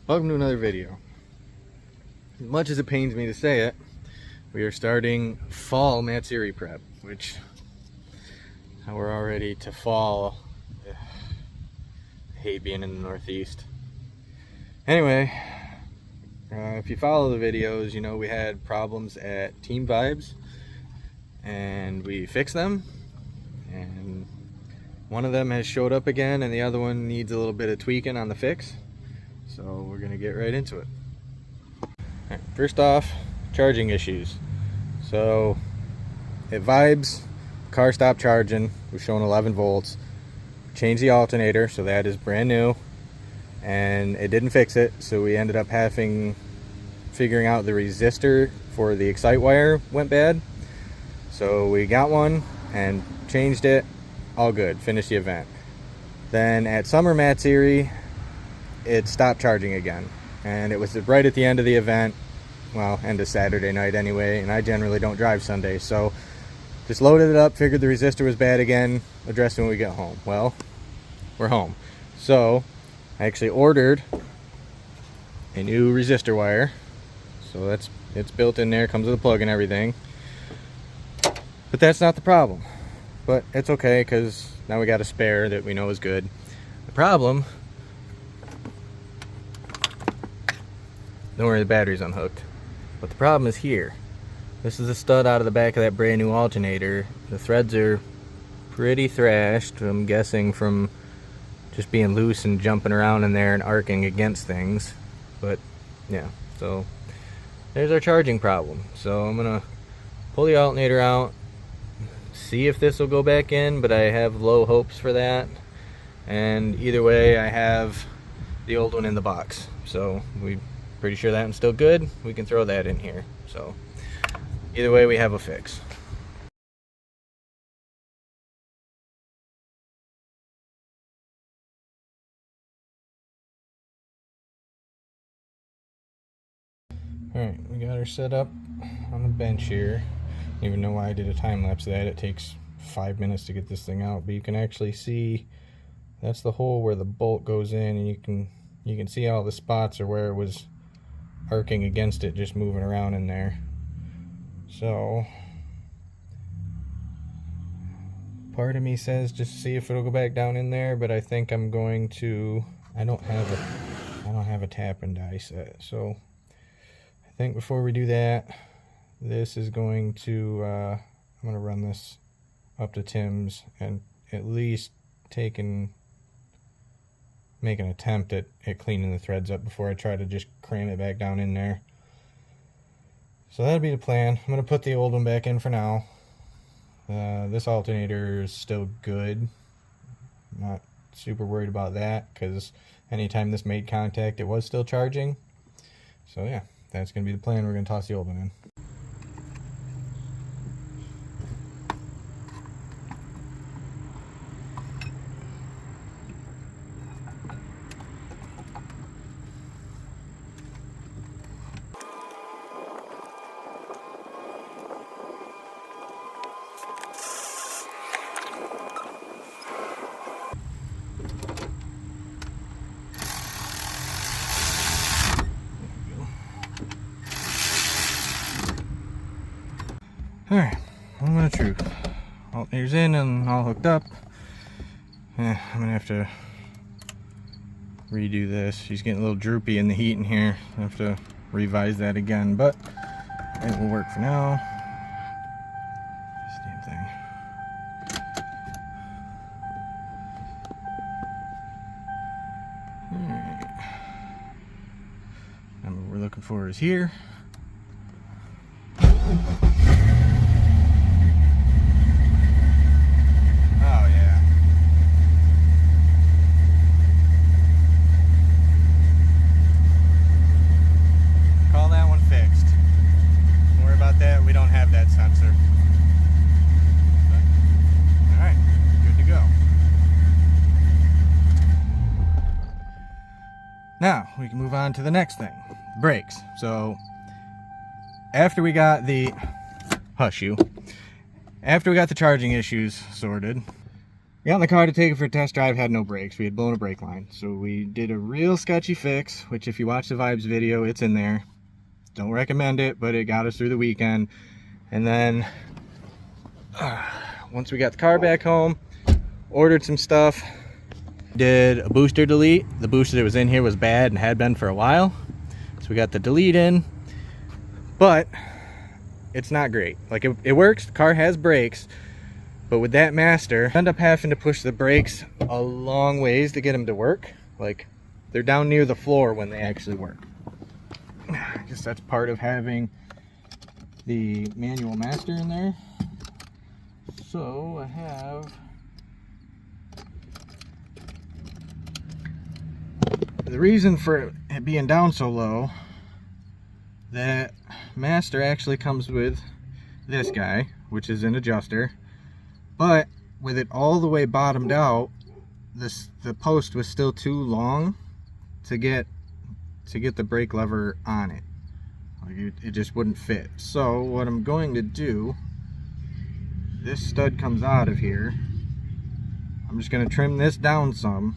Welcome to another video. As much as it pains me to say it, we are starting fall matserie prep, which we're already to fall. I hate being in the Northeast. Anyway, if you follow the videos, you know we had problems at Team Vibes and we fixed them, and one of them has showed up again and the other one needs a little bit of tweaking on the fix. So we're gonna get right into it. Right, first off, charging issues. So at Vibes, car stopped charging, was showing 11 volts. Changed the alternator, so that is brand new, and it didn't fix it, so we ended up figuring out the resistor for the excite wire went bad. So we got one and changed it, all good, finished the event. Then at Summer Matserie, it stopped charging again, and it was right at the end of the event, well, end of Saturday night anyway, and I generally don't drive Sundays, so just loaded it up, figured the resistor was bad again, addressed it when we get home. Well, we're home, so I actually ordered a new resistor wire, so it's built in there, comes with a plug and everything, but that's not the problem. But it's okay, because now we got a spare that we know is good. The problem, don't worry, the battery's unhooked. But the problem is here. This is a stud out of the back of that brand new alternator. The threads are pretty thrashed, I'm guessing from just being loose and jumping around in there and arcing against things. But yeah, so there's our charging problem. So I'm gonna pull the alternator out, see if this will go back in, but I have low hopes for that. And either way, I have the old one in the box. So we pretty sure that one's still good. We can throw that in here. So either way, we have a fix. Alright, we got her set up on the bench here. I don't even know why I did a time lapse of that. It takes 5 minutes to get this thing out, but you can actually see that's the hole where the bolt goes in, and you can see all the spots or where it was arcing against it, just moving around in there. So part of me says just see if it'll go back down in there, but I think I'm going to, I don't have a tap and die set, so I think before we do that, this is going to I'm going to run this up to Tim's and at least make an attempt at cleaning the threads up before I try to just cram it back down in there. So that'll be the plan. I'm going to put the old one back in for now. This alternator is still good. I'm not super worried about that, because anytime this made contact it was still charging. So yeah, that's going to be the plan. We're going to toss the old one in. Alright, moment of truth. Alternator's in and all hooked up. I'm gonna have to redo this. She's getting a little droopy in the heat in here. I have to revise that again, but it will work for now. This damn thing. Alright. Number we're looking for is here. Now we can move on to the next thing, brakes. So after we got the after we got the charging issues sorted, Got in the car to take it for a test drive, had no brakes. We had blown a brake line. So we did a real sketchy fix, which if you watch the Vibes video, it's in there. Don't recommend it, but it got us through the weekend. And then once we got the car back home, ordered some stuff, did a booster delete. The booster that was in here was bad and had been for a while. So we got the delete in, but it's not great. Like it works, the car has brakes, but with that master, I end up having to push the brakes a long ways to get them to work. Like they're down near the floor when they actually work. I guess that's part of having the manual master in there. So I have the reason for it being down so low, that master actually comes with this guy, which is an adjuster, but with it all the way bottomed out, the post was still too long to get the brake lever on it. Like it just wouldn't fit. So what I'm going to do, this stud comes out of here, I'm just going to trim this down some,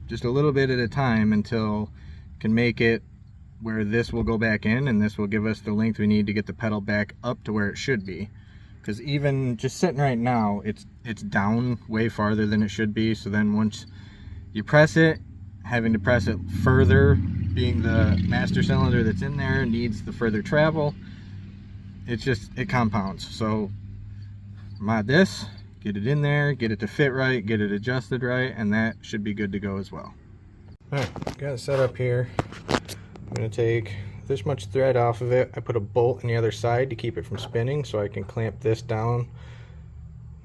just a little bit at a time, until I can make it where this will go back in and this will give us the length we need to get the pedal back up to where it should be. Because even just sitting right now, it's down way farther than it should be. So then once you press it, having to press it further, being the master cylinder that's in there needs the further travel, it compounds. So mod this, get it in there, get it to fit right, get it adjusted right, and that should be good to go as well. Alright, got it set up here. I'm going to take this much thread off of it. I put a bolt on the other side to keep it from spinning so I can clamp this down,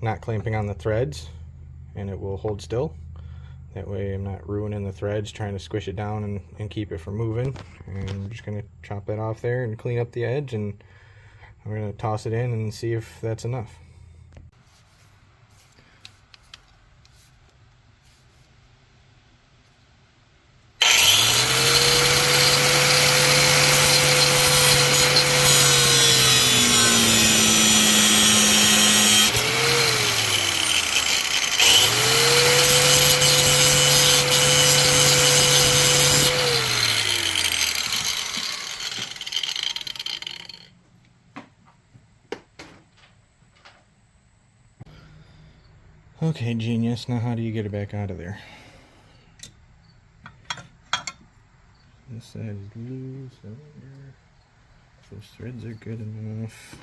not clamping on the threads, and it will hold still. That way I'm not ruining the threads trying to squish it down and keep it from moving. And I'm just going to chop that off there and clean up the edge, and I'm going to toss it in and see if that's enough. Okay, genius. Now how do you get it back out of there? This side is loose. Those threads are good enough.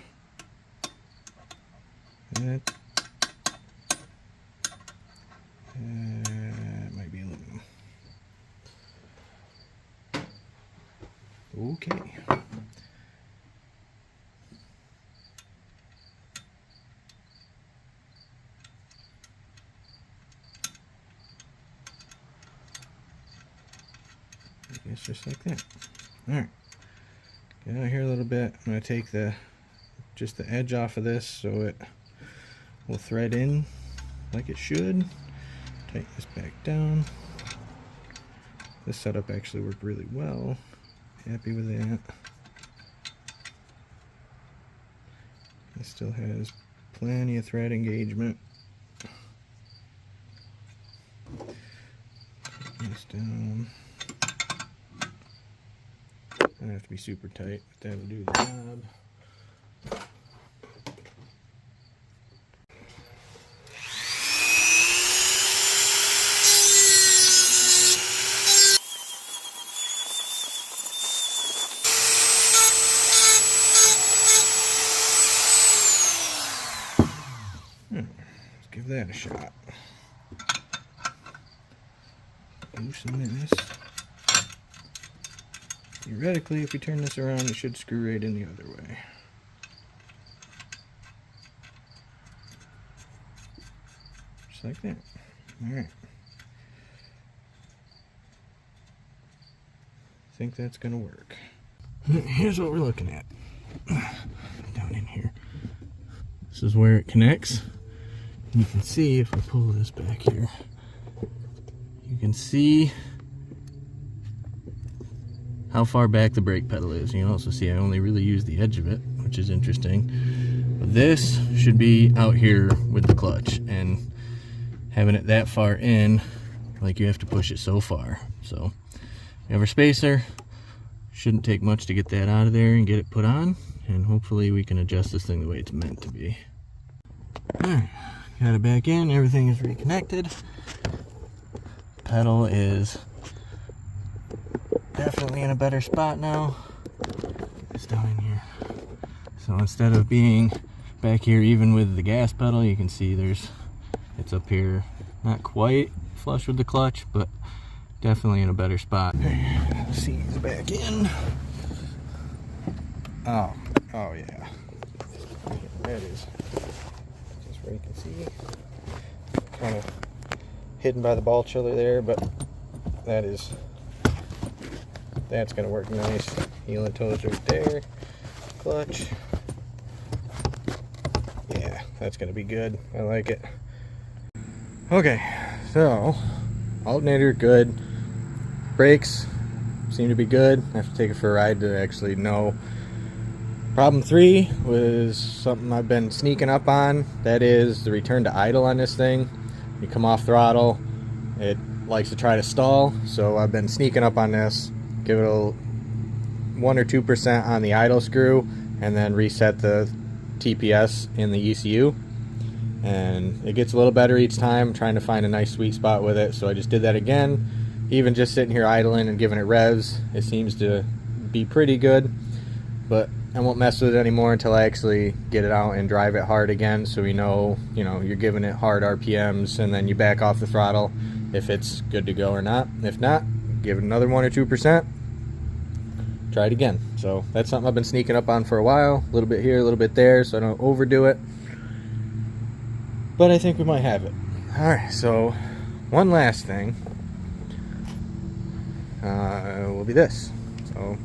That might be aluminum. Okay. I guess just like that. Alright. Get out here a little bit. I'm going to take just the edge off of this so it will thread in like it should. Tighten this back down. This setup actually worked really well. Happy with that. It still has plenty of thread engagement. Tighten this down. Doesn't have to be super tight, but that'll do the job. Let's give that a shot. Loosen this. Theoretically, if we turn this around, it should screw right in the other way. Just like that. Alright. I think that's going to work. Here's what we're looking at. Down in here. This is where it connects. You can see, if I pull this back here, you can see how far back the brake pedal is. You can also see I only really use the edge of it, which is interesting. But this should be out here with the clutch, and having it that far in, like you have to push it so far. So we have our spacer. Shouldn't take much to get that out of there and get it put on, and hopefully we can adjust this thing the way it's meant to be. Alright, got it back in, everything is reconnected. Pedal is definitely in a better spot now. It's down in here. So instead of being back here even with the gas pedal, you can see it's up here, not quite flush with the clutch, but definitely in a better spot. Seat's back in. Oh yeah. That is just where you can see. Kind of hidden by the ball chiller there, but that's gonna work nice. Heel and toes right there. Clutch. Yeah, that's gonna be good. I like it. Okay, so alternator good. Brakes seem to be good. I have to take it for a ride to actually know. Problem 3 was something I've been sneaking up on. That is the return to idle on this thing. You come off throttle, it likes to try to stall. So I've been sneaking up on this. Give it a 1 or 2% on the idle screw, and then reset the TPS in the ECU. And it gets a little better each time. I'm trying to find a nice sweet spot with it. So I just did that again. Even just sitting here idling and giving it revs, it seems to be pretty good. But I won't mess with it anymore until I actually get it out and drive it hard again, so we know, you're giving it hard RPMs, and then you back off the throttle if it's good to go or not. If not, give it another 1 or 2%. Try it again. So that's something I've been sneaking up on for a while. A little bit here, a little bit there, so I don't overdo it. But I think we might have it. Alright, so one last thing will be this. So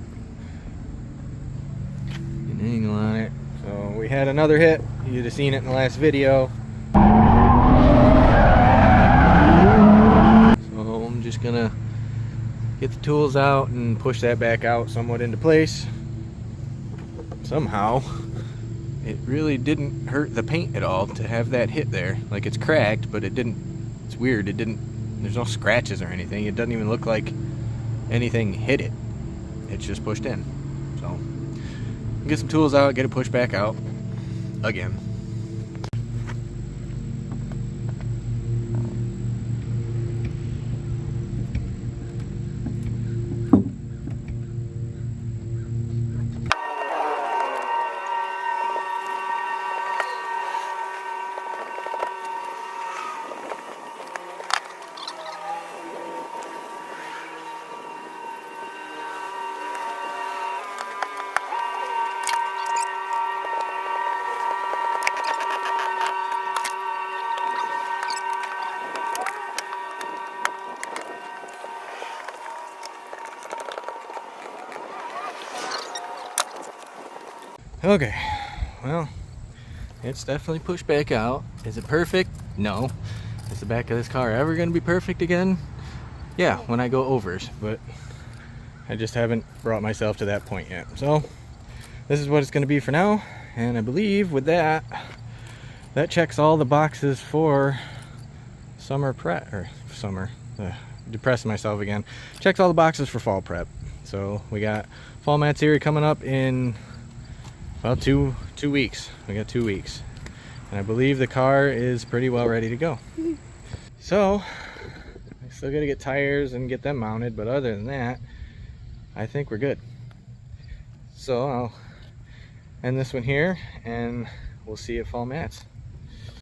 an angle on it. So we had another hit. You'd have seen it in the last video. So I'm just gonna get the tools out and push that back out somewhat into place. Somehow it really didn't hurt the paint at all to have that hit there. Like, it's cracked, but it didn't, it's weird, there's no scratches or anything. It doesn't even look like anything hit it. It's just pushed in. So get some tools out, get it pushed back out again. Okay, well, it's definitely pushed back out. Is it perfect? No. Is the back of this car ever going to be perfect again? Yeah, when I go overs, but I just haven't brought myself to that point yet. So this is what it's going to be for now, and I believe with that checks all the boxes for summer prep, or summer, depressing myself again. Checks all the boxes for fall prep. So we got fall matserie coming up in, well, two weeks. We got 2 weeks, and I believe the car is pretty well ready to go. So I still got to get tires and get them mounted, but other than that, I think we're good. So I'll end this one here, and we'll see you at fall mats.